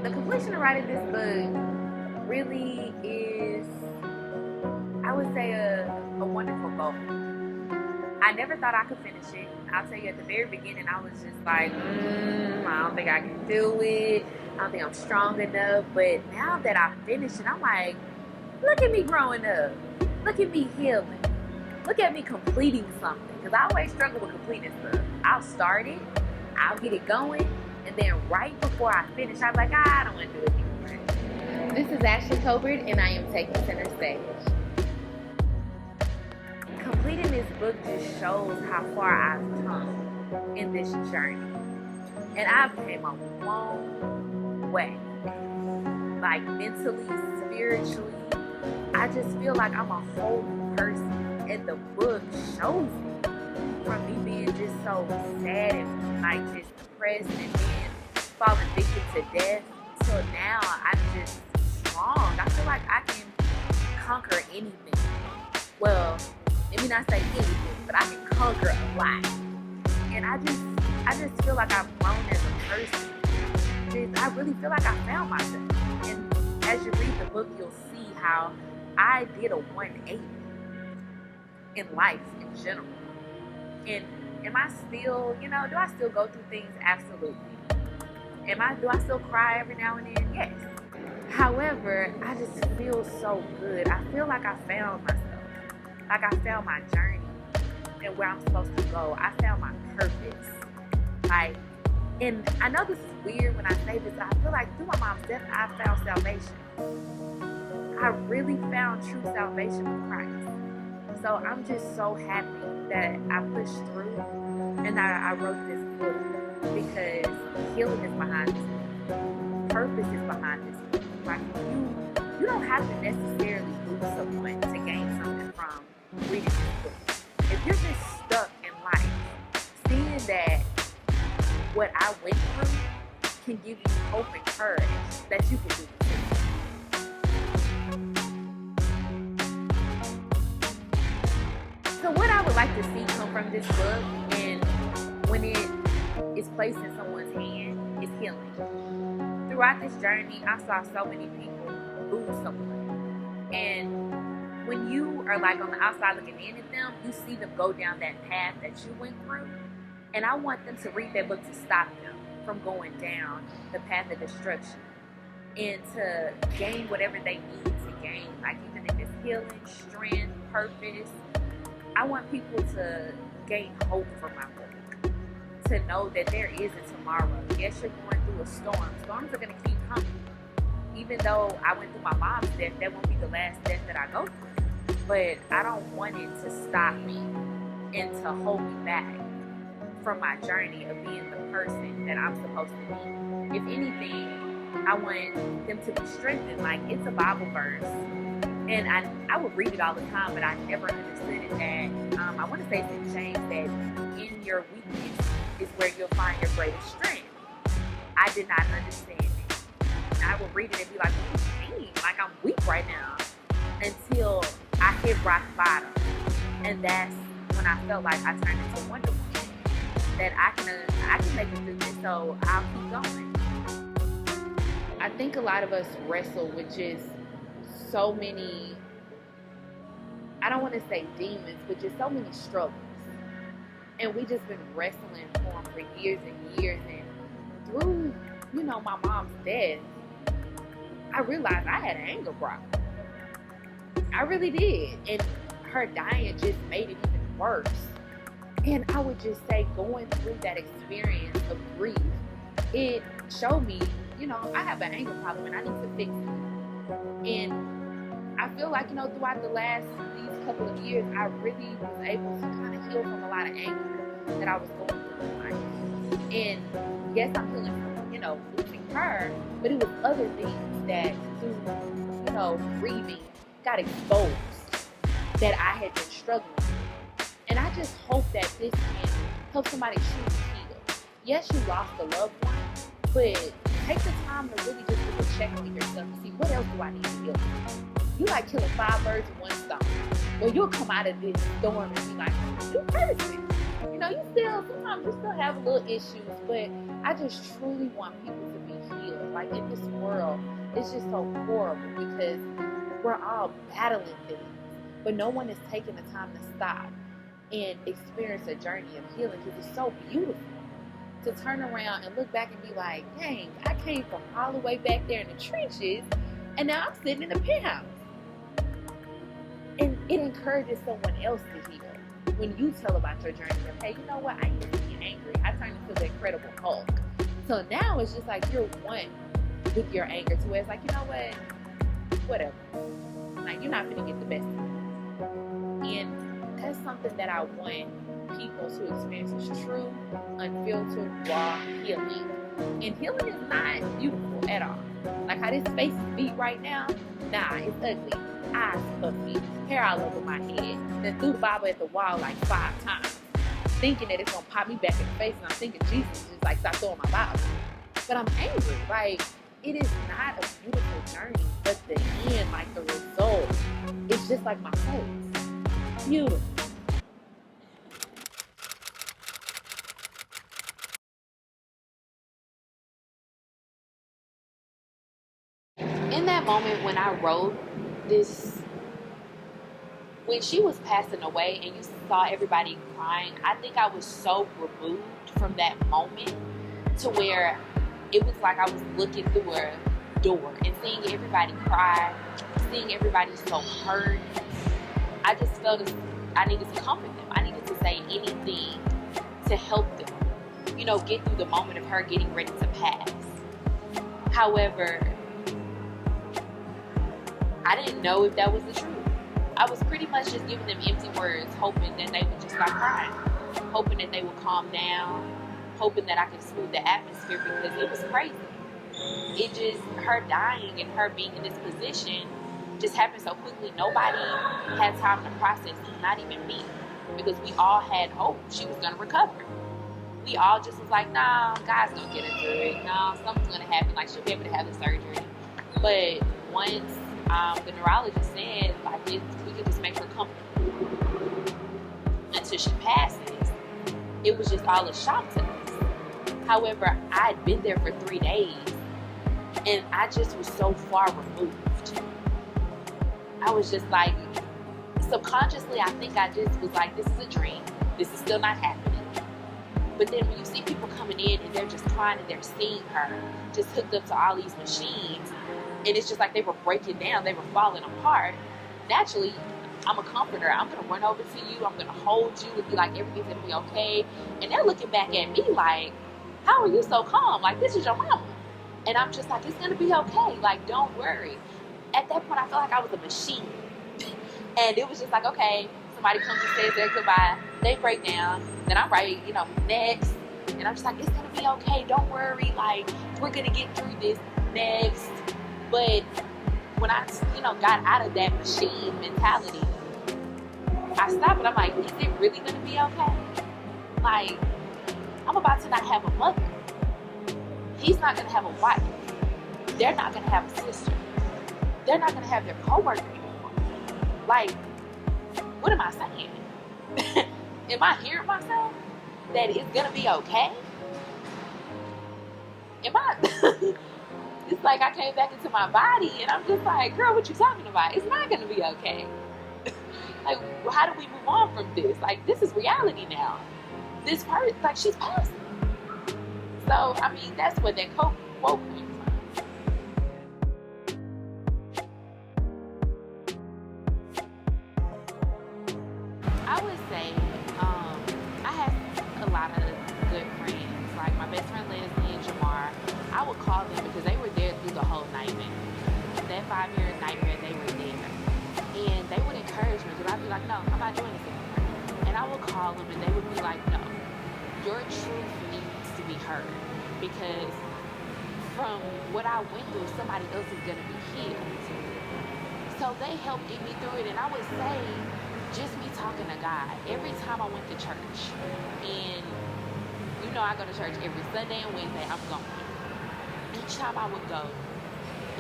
the completion of writing this book really is, I would say, a wonderful goal. I never thought I could finish it. I'll tell you, at the very beginning, I was just like, I don't think I can do it. I don't think I'm strong enough. But now that I finished it, I'm like, look at me growing up. Look at me healing. Look at me completing something. Because I always struggle with completing stuff. I'll start it, I'll get it going, and then right before I finish, I'm like, I don't want to do it anymore. This is Ashley Colbert, and I am taking center stage. Completing this book just shows how far I've come in this journey. And I've came a long way. Like mentally, spiritually. I just feel like I'm a whole new person. And the book shows it. From me being just so sad and like just depressed and then falling victim to death till now I'm just strong. I feel like I can conquer anything. Well, let me not say anything, but I can conquer a lot. And I just feel like I've grown as a person. I really feel like I found myself. And as you read the book, you'll see how I did a 180 in life in general. And am I still, do I still go through things? Absolutely. Do I still cry every now and then? Yes. However, I just feel so good. I feel like I found myself. Like I found my journey and where I'm supposed to go. I found my purpose. And I know this is weird when I say this, but I feel like through my mom's death, I found salvation. I really found true salvation with Christ. So I'm just so happy that I pushed through and that I wrote this book because healing is behind this book. Purpose is behind this book. Like you don't have to necessarily lose someone to gain something from reading this book. If you're just stuck in life, seeing that what I went through can give you hope and courage that you can do it. So what I would like to see come from this book, and when it is placed in someone's hand, is healing. Throughout this journey, I saw so many people lose someone. And when you are like on the outside looking in at them, you see them go down that path that you went through. And I want them to read that book to stop them from going down the path of destruction and to gain whatever they need to gain, like even if it's healing, strength, purpose. I want people to gain hope from my book, to know that there is a tomorrow. Yes, you're going through a storm. Storms are going to keep coming. Even though I went through my mom's death, that won't be the last death that I go through. But I don't want it to stop me and to hold me back from my journey of being the person that I'm supposed to be. If anything, I want them to be strengthened. Like, it's a Bible verse. And I would read it all the time, but I never understood it that, I want to say it's in James, that in your weakness is where you'll find your greatest strength. I did not understand it. I would read it and be like, what do you mean? Like, I'm weak right now. Until I hit rock bottom. And that's when I felt like I turned into Wonder Woman. That I can make it through this, so I'll keep going. I think a lot of us wrestle with just so many, I don't want to say demons, but just so many struggles. And we just been wrestling for them for years and years. And through, my mom's death, I realized I had an anger problem. I really did. And her dying just made it even worse. And I would just say going through that experience of grief, it showed me, I have an anger problem and I need to fix it. And I feel like, throughout these couple of years, I really was able to kind of heal from a lot of anger that I was going through in life. And yes, I'm healing from, losing her, but it was other things that through, grieving got exposed that I had been struggling with. And I just hope that this can help somebody truly heal. Yes, you lost a loved one, but take the time to really just do a check on yourself and see what else do I need to heal. You like killing 5 birds with 1 stone. Well, you'll come out of this storm and be like, new person. Sometimes you still have little issues, but I just truly want people to be healed. Like, in this world, it's just so horrible because we're all battling things, but no one is taking the time to stop and experience a journey of healing because it's so beautiful to turn around and look back and be like, dang, I came from all the way back there in the trenches and now I'm sitting in the penthouse. And it encourages someone else to heal. When you tell about your journey of, hey, you know what, I used to be angry. I turned into the Incredible Hulk. So now it's just like you're one with your anger to where it's like, you know what, whatever. Like, you're not going to get the best of me. And that's something that I want people to experience is true, unfiltered, raw healing. And healing is not beautiful at all. Like how this face is beat right now, nah, it's ugly. Eyes puffy, hair all over my head. Then threw the Bible at the wall like 5 times, thinking that it's gonna pop me back in the face, and I'm thinking Jesus is just like, stop throwing my Bible. But I'm angry. Like, it is not a beautiful journey, but the end, like the result, it's just like my face. Beautiful. In that moment when I wrote this, when she was passing away and you saw everybody crying, I think I was so removed from that moment to where it was like I was looking through a door and seeing everybody cry, seeing everybody so hurt. I just felt as I needed to comfort them. I needed to say anything to help them, you know, get through the moment of her getting ready to pass. However, I didn't know if that was the truth. I was pretty much just giving them empty words, hoping that they would just stop crying, hoping that they would calm down, hoping that I could smooth the atmosphere because it was crazy. It just, her dying and her being in this position just happened so quickly. Nobody had time to process it, not even me, because we all had hope she was going to recover. We all just was like, nah, God's going to get her through it. No, something's going to happen. Like, she'll be able to have the surgery. But once the neurologist said, like, we could just make her comfortable until she passes, it was just all a shock to us. However, I'd been there for 3 days and I just was so far removed. I was just like, subconsciously, I think I just was like, this is a dream. This is still not happening. But then when you see people coming in and they're just crying and they're seeing her just hooked up to all these machines, and it's just like they were breaking down, they were falling apart. Naturally, I'm a comforter. I'm going to run over to you. I'm going to hold you and be like, everything's going to be okay. And they're looking back at me like, how are you so calm? Like, this is your mama. And I'm just like, it's going to be okay. Like, don't worry. At that point, I felt like I was a machine. And it was just like, okay, somebody comes and says their goodbye. They break down. Then I'm right, you know, next. And I'm just like, it's going to be okay. Don't worry. Like, we're going to get through this next. But when I, you know, got out of that machine mentality, I stopped and I'm like, is it really going to be okay? Like, I'm about to not have a mother. He's not going to have a wife. They're not going to have a sister. They're not going to have their coworker anymore. Like, what am I saying? Am I hearing myself? That it's going to be okay? Am I? It's like I came back into my body and I'm just like, girl, what you talking about? It's not going to be okay. Like, how do we move on from this? Like, this is reality now. This person, like, she's passing. So, I mean, that's what that quote came from. I would say, I had a lot of good friends. Like, my best friend Leslie and Jamar, I would call them because they were there through the whole nightmare. That 5-year nightmare, they were there. And they would encourage me because I'd be like, no, I'm not doing this anymore. And I would call them and they would be like, no, your truth needs to be heard. Because from what I went through, somebody else is going to be healed. So they helped get me through it. And I would say, just me talking to God every time I went to church. And you know I go to church every Sunday and Wednesday. I'm going. Each time I would go,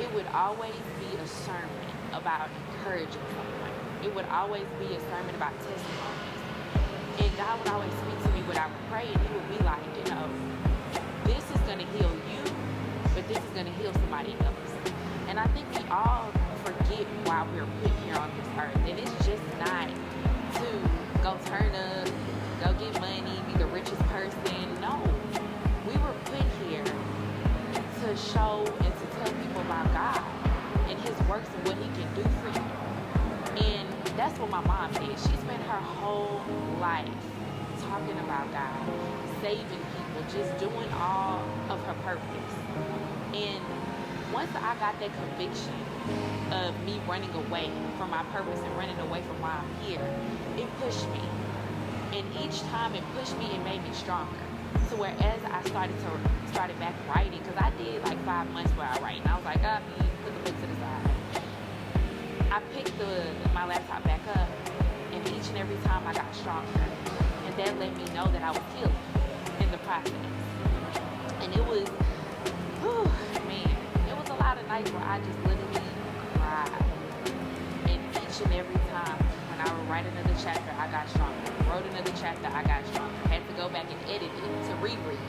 it would always be a sermon about encouraging someone. It would always be a sermon about testimonies. And God would always speak to me when I would pray, and he would be like, you know, this is going to heal you, but this is going to heal somebody else. And I think we all forget why we're put here on this earth. And it's just not to go turn up, go get money, be the richest person. No. We were put here to show and to tell people about God and his works and what he can do for you. And that's what my mom did. She spent her whole life talking about God, saving people, just doing all of her purpose. And once I got that conviction of me running away from my purpose and running away from why I'm here, it pushed me. And each time it pushed me, it made me stronger. So whereas I started back writing, because I did like 5 months where I write, and I was like, put the book to the side. I picked my laptop back up, and each and every time I got stronger. And that let me know that I was healing in the process. And it was, it was a lot of nights where I just literally cried. And each and every time when I would write another chapter, I got stronger. Wrote another chapter, I got stronger. Had to go back and edit it to reread.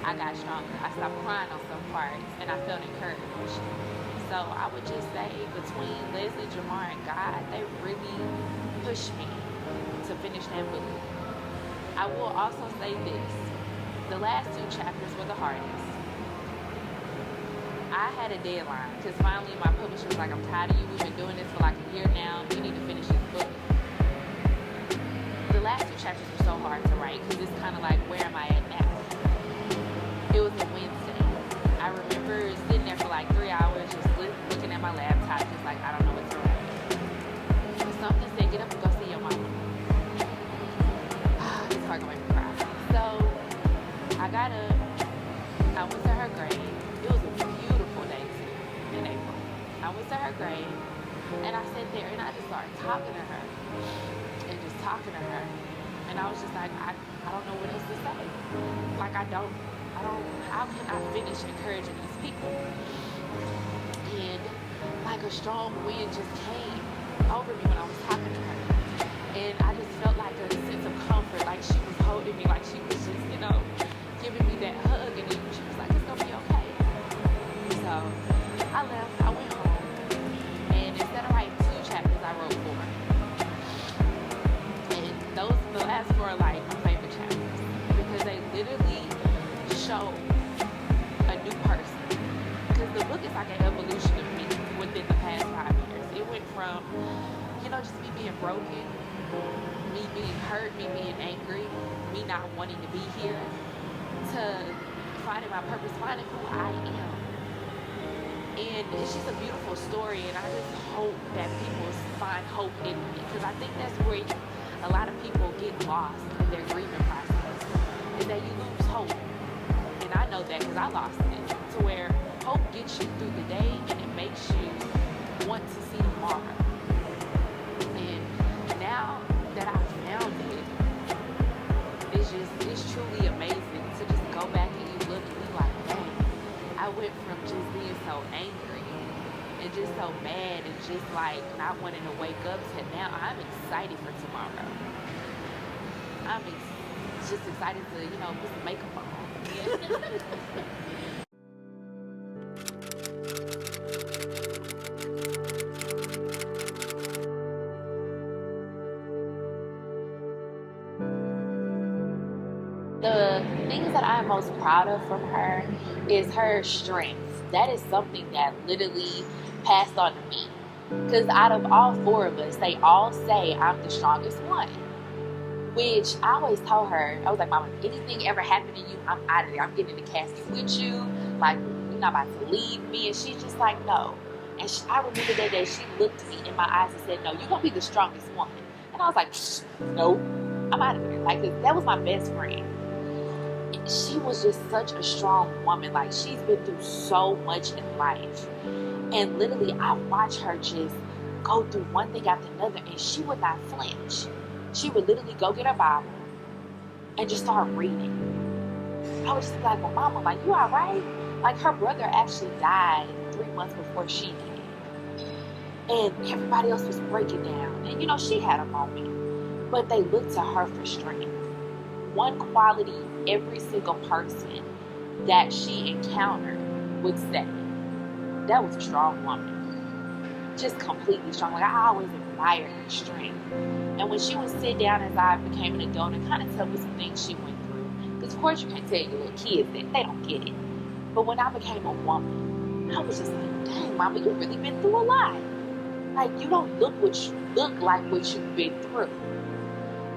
I got stronger. I stopped crying on some parts, and I felt encouraged. So I would just say, between Leslie, Jamar, and God, they really pushed me to finish that book. I will also say this. The last 2 chapters were the hardest. I had a deadline, because finally my publisher was like, I'm tired of you. We've been doing this for like a year now. You need to finish this book. The last 2 chapters were so hard to write, because it's kind of like, where am I at now? It was a Wednesday. I remember sitting there for like 3 hours, just looking at my laptop, just like, I don't know what to write. But something said, get up and go see your mama. It's hard to make me cry. So I got up, I went to her grave. It was a beautiful day too, in April. I went to her grave, and I sat there and I just started talking to her, and just talking to her. And I was just like, I don't know what else to say. Like, how can I finish encouraging these people? And like a strong wind just came over me when I was talking to her. And I just felt like a sense of comfort, like she was holding me, like she was just, giving me that hug. And then she was like, it's gonna be okay. So I left, I went home, and instead of writing 2 chapters, I wrote 4. And the last 4 are like my favorite chapters, because they literally show a new person. Because the book is like an evolution of me within the past 5 years. It went from, just me being broken, me being hurt, me being angry, me not wanting to be here, to finding my purpose, finding who I am. And it's just a beautiful story, and I just hope that people find hope in me, because I think that's where a lot of people get lost in their grieving process, is that you lose hope. And I know that because I lost it, to where hope gets you through the day, and it makes you want to see tomorrow. And now that I've found it, it's truly amazing to just go back and you look and be like, dang, I went from just being so angry and just so mad and just like not wanting to wake up to now I'm excited for tomorrow. I'm just excited to, put some makeup on. The things that I'm most proud of from her is her strength. That is something that literally passed on to me. Because out of all 4 of us, they all say I'm the strongest one. Which I always told her, I was like, Mama, if anything ever happened to you, I'm out of there. I'm getting in the casket with you. Like, you're not about to leave me. And she's just like, no. And I remember that day she looked me in my eyes and said, no, you're going to be the strongest woman. And I was like, no, I'm out of here. Like, that was my best friend. She was just such a strong woman. Like, she's been through so much in life. And literally, I watched her just go through one thing after another, and she would not flinch. She would literally go get her Bible and just start reading. I was just like, well, Mama, like, you all right? Like, her brother actually died 3 months before she did. And everybody else was breaking down. And, she had a moment. But they looked to her for strength. One quality every single person that she encountered would say, that was a strong woman. Just completely strong. Like, I always admired her strength. And when she would sit down as I became an adult and kind of tell me some things she went through, because of course you can't tell your little kids that, they don't get it. But when I became a woman, I was just like, dang, mama, you've really been through a lot. Like, you don't look like what you've been through.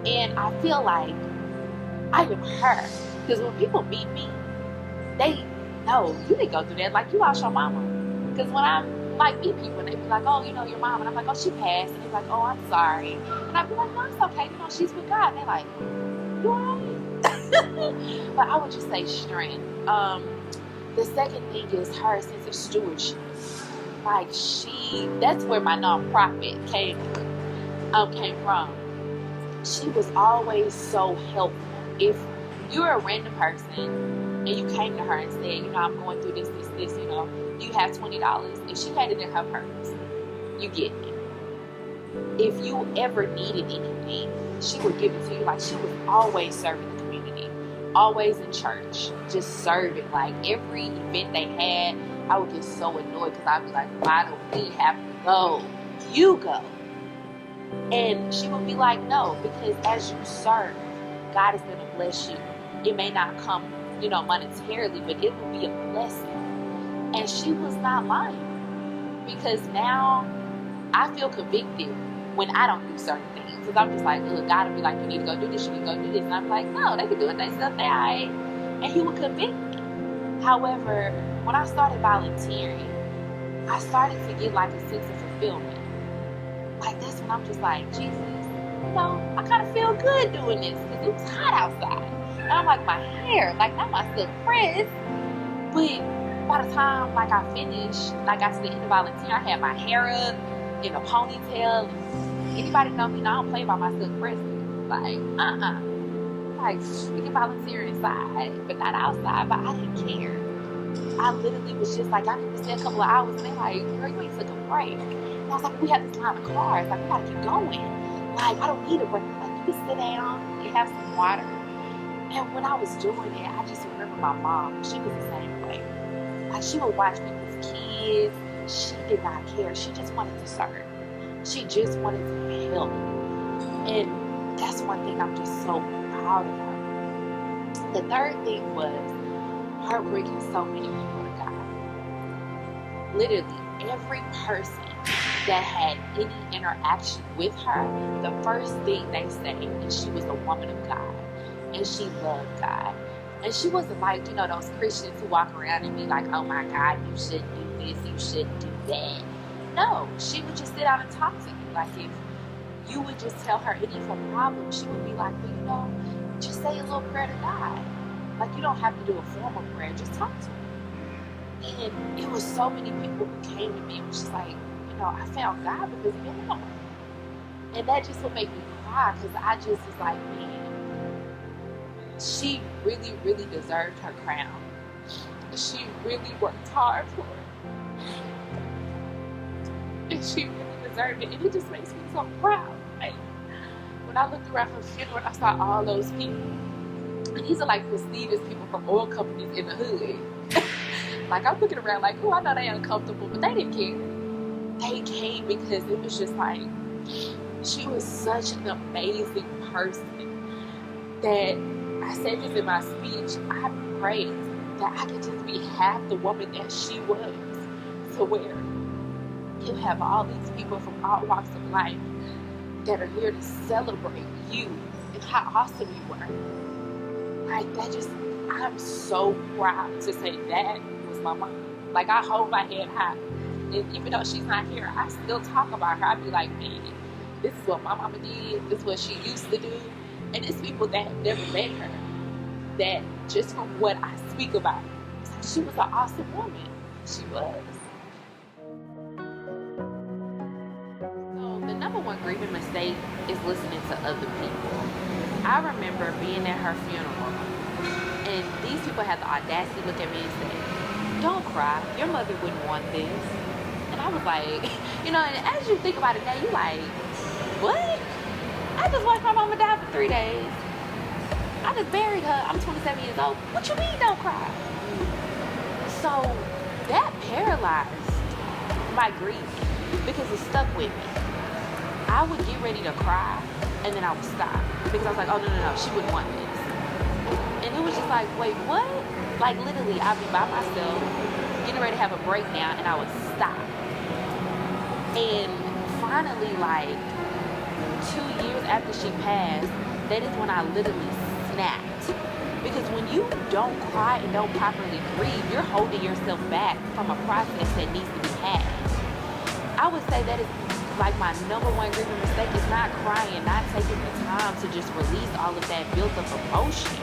And I feel like I am her. Because when people meet me, they know you didn't go through that. Like, you lost your mama. Because when I meet people, they be like, oh, your mom. And I'm like, oh, she passed. And they're like, oh, I'm sorry. And I'd be like, no, it's okay. She's with God. And they're like, you alright? But I would just say strength. The second thing is her sense of stewardship. Like, that's where my nonprofit came from. She was always so helpful. If you're a random person and you came to her and said, I'm going through this, you have $20. If she had it in her purse, you get it. If you ever needed anything, she would give it to you. Like, she was always serving the community, always in church, just serving. Like, every event they had, I would get so annoyed because I'd be like, why do we have to go? You go. And she would be like, no, because as you serve, God is going to bless you. It may not come, monetarily, but it will be a blessing. And she was not lying, because now I feel convicted when I don't do certain things. Because I'm just like, look, God will be like, you need to go do this, you need to go do this. And I'm like, no, they can do it themselves, they all right. And he would convict me. However, when I started volunteering, I started to get like a sense of fulfillment. Like, that's when I'm just like, Jesus, I kind of feel good doing this because it was hot outside. And I'm like, my hair, like, not my silk press. But by the time, like, I finished, like, I said, in the volunteer, I had my hair up in a ponytail. And anybody know me, I don't play by my silk press. Like, Like, we can volunteer inside, but not outside. But I didn't care. I literally was just like, I need to stay a couple of hours. And they're like, girl, you ain't took a break. And I was like, we have this line of cars. Like, we got to keep going. Like, I don't need a break. Like, you can sit down, you have some water. And when I was doing it, I just remember my mom. She was the same way. Like, she would watch people's kids. She did not care. She just wanted to serve. She just wanted to help. And that's one thing I'm just so proud of her. The third thing was her bringing so many people to God. Literally, every person that had any interaction with her, the first thing they say is she was a woman of God. And she loved God. And she wasn't like, those Christians who walk around and be like, oh my God, you shouldn't do this, you shouldn't do that. No, she would just sit down and talk to you. Like, if you would just tell her any of her problems, she would be like, well, just say a little prayer to God. Like, you don't have to do a formal prayer, just talk to him. And it was so many people who came to me and was just like, I found God because of your mama. And that just would make me cry, because I just was like, man, she really, really deserved her crown. She really worked hard for it. And she really deserved it. And it just makes me so proud. Like, when I looked around her funeral, I saw all those people. And these are like prestigious people from oil companies in the hood. Like, I'm looking around like, I know they uncomfortable, but they didn't care. They came because it was just like, she was such an amazing person that I said this in my speech. I prayed that I could just be half the woman that she was, to where you have all these people from all walks of life that are here to celebrate you and how awesome you were. Like, that just, I'm so proud to say that was my mom. Like, I hold my head high. And even though she's not here, I still talk about her. I be like, man, this is what my mama did. This is what she used to do. And it's people that have never met her, that just from what I speak about, it's like, she was an awesome woman. She was. So the number one grieving mistake is listening to other people. I remember being at her funeral, and these people had the audacity to look at me and say, don't cry, your mother wouldn't want this. And I was like, and as you think about it now, you like, what? I just watched my mama die for 3 days. I just buried her. I'm 27 years old. What you mean don't cry? So realized my grief, because it stuck with me. I would get ready to cry, and then I would stop, because I was like, oh, no, she wouldn't want this. And it was just like, wait, what? Like, literally, I'd be by myself, getting ready to have a breakdown, and I would stop. And finally, like, 2 years after she passed, that is when I literally snapped. Because when you don't cry and don't properly grieve, you're holding yourself back from a process that needs to be had. I would say that is like my number one grieving mistake, is not crying, not taking the time to just release all of that built up emotion.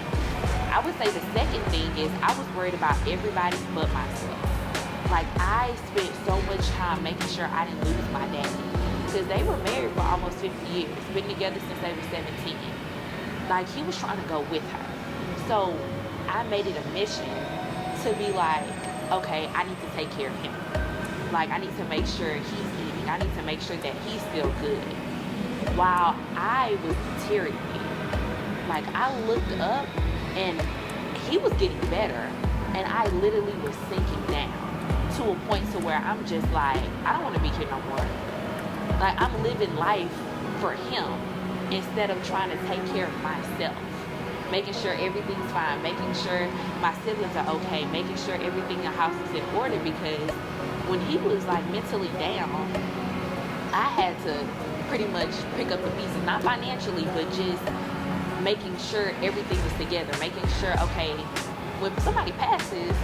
I would say the second thing is I was worried about everybody but myself. Like, I spent so much time making sure I didn't lose my daddy, because they were married for almost 50 years, been together since they were 17. Like, he was trying to go with her. So I made it a mission to be like, okay, I need to take care of him. Like, I need to make sure he's eating. I need to make sure that he's still good. While I was deteriorating. Like, I looked up and he was getting better, and I literally was sinking down to a point to where I'm just like, I don't want to be here no more. Like, I'm living life for him instead of trying to take care of myself. Making sure everything's fine, making sure my siblings are okay, making sure everything in the house is in order, because when he was like mentally down, I had to pretty much pick up the pieces, not financially, but just making sure everything was together, making sure, okay, when somebody passes,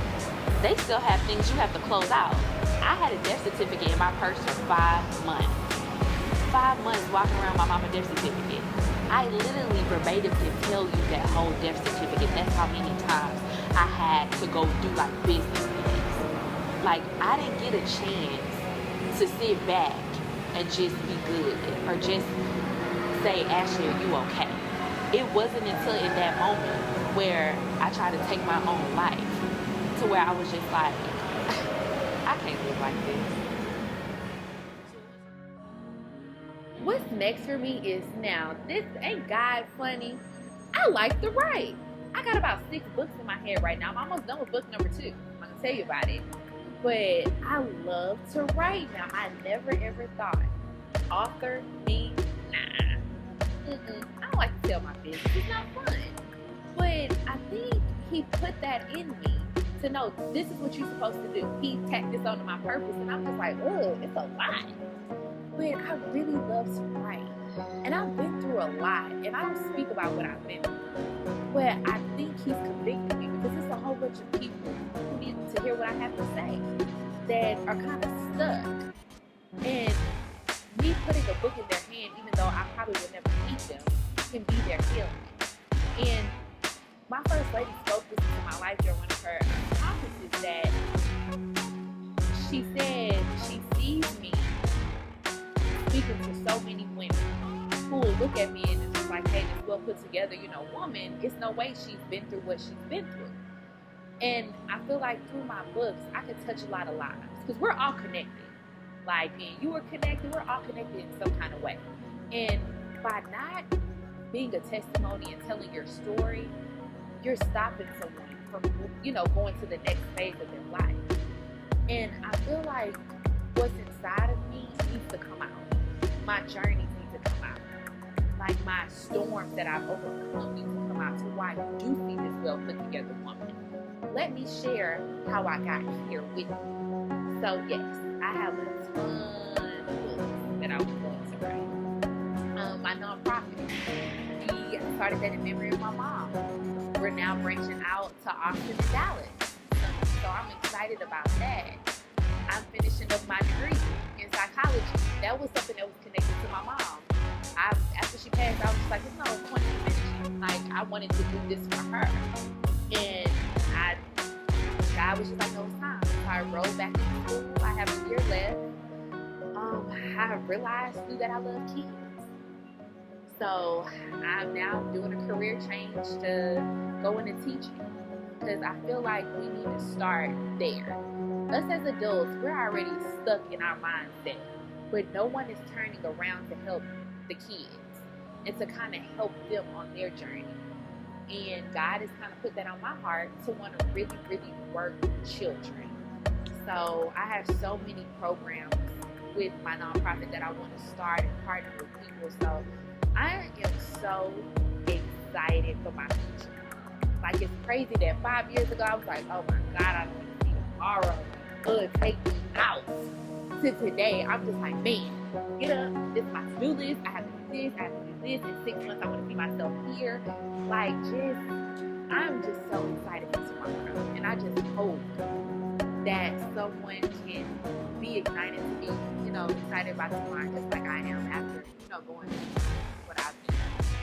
they still have things you have to close out. I had a death certificate in my purse for 5 months. 5 months walking around with my mama's death certificate. I literally verbatim can tell you that whole death certificate. That's how many times I had to go do like business things. Like, I didn't get a chance to sit back and just be good, or just say, Ashley, are you okay? It wasn't until in that moment where I tried to take my own life, to where I was just like, I can't live like this. What's next for me is, now, this ain't God funny. I like to write. I got about 6 books in my head right now. I'm almost done with book number 2. I'm going to tell you about it. But I love to write now. I never ever thought. Author, me, nah. I don't like to tell my business. It's not fun. But I think he put that in me to know this is what you're supposed to do. He tacked this onto my purpose, and I'm just like, oh, it's a lot. But I really love to write. And I've been through a lot. And I don't speak about what I've been through. But I think he's convicted me, because it's a whole bunch of people who need to hear what I have to say that are kind of stuck. And me putting a book in their hand, even though I probably would never meet them, can be their healing. And my first lady spoke this into my life during one of her conferences, that she said she sees me speaking to so many women who will look at me and it's just like, hey, this well put together, woman, it's no way she's been through what she's been through. And I feel like through my books, I could touch a lot of lives, because we're all connected. Like, me and you are connected. We're all connected in some kind of way. And by not being a testimony and telling your story, you're stopping someone from, going to the next phase of their life. And I feel like what's inside of me needs to come out. My journeys need to come out. Like, my storms that I've overcome need to come out, to why you do see this well put together woman. Let me share how I got here with you. So yes, I have a ton of books that I would love to write. My nonprofit, we started that in memory of my mom. We're now branching out to Austin and Dallas. So I'm excited about that. I'm finishing up my degree in psychology. That was something that was connected to my mom. After she passed, I was just like, there's no point in finishing. Like, I wanted to do this for her. And God was just like, no, it's time. So I rolled back into school. I have a year left. I realized that I love kids. So I'm now doing a career change to go into teaching, because I feel like we need to start there. Us as adults, we're already stuck in our mindset, but no one is turning around to help the kids and to kind of help them on their journey. And God has kind of put that on my heart to want to really, really work with children. So I have so many programs with my nonprofit that I want to start and partner with people. So I am so excited for my future. Like, it's crazy that 5 years ago I was like, oh my God, I don't want to see tomorrow. Take me out. To today, I'm just like, man, get up. This is my to-do list. I have to do this. I have to do this. In 6 months, I want to see myself here. Like, I'm just so excited for tomorrow. And I just hope that someone can be ignited to be, excited about tomorrow, just like I am after, going through what I've been through.